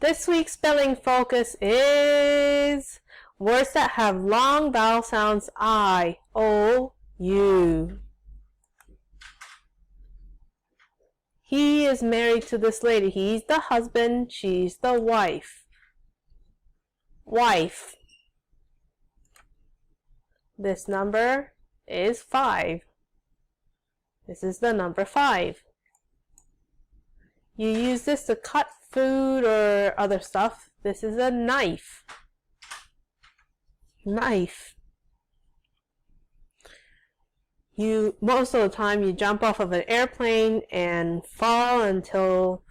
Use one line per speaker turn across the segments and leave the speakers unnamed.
This week's spelling focus is words that have long vowel sounds I, O, U. He is married to this lady. He's the husband, she's the wife. Wife. This number is 5. This is the number 5. You use this to cut food or other stuff. This is a knife. Knife. Most of the time you jump off of an airplane and fall until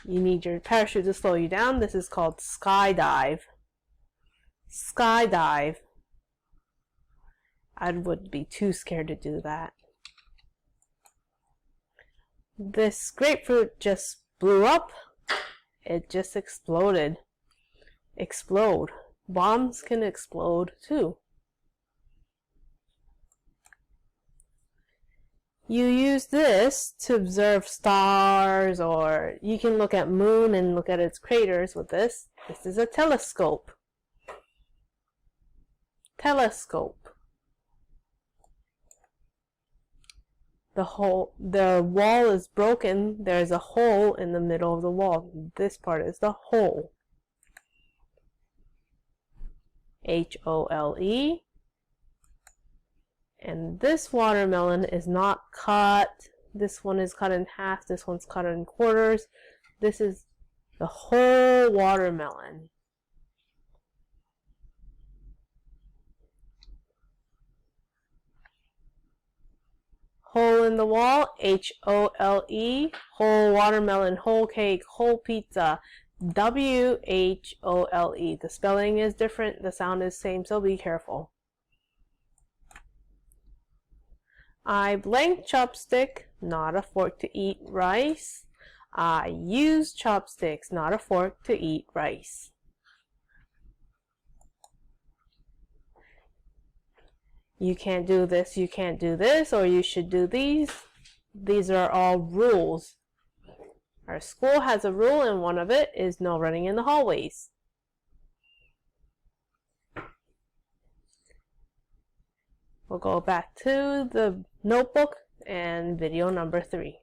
you need your parachute to slow you down. This is called skydive. Skydive. I would be too scared to do that. This grapefruit just blew up. It just exploded. Explode. Bombs can explode too. You use this to observe stars, or you can look at moon and look at its craters with this. This is a telescope. Telescope. The wall is broken. There's a hole in the middle of the wall. This part is the hole. H-O-L-E. And this watermelon is not cut. This one is cut in half. This one's cut in quarters. This is the whole watermelon. Hole in the wall, H-O-L-E, whole watermelon, whole cake, whole pizza, W-H-O-L-E. The spelling is different, the sound is same, so be careful. I blank chopstick, not a fork to eat rice. I use chopsticks, not a fork to eat rice. You can't do this, you can't do this, or you should do these. These are all rules. Our school has a rule, and one of it is no running in the hallways. We'll go back to the notebook and video number 3.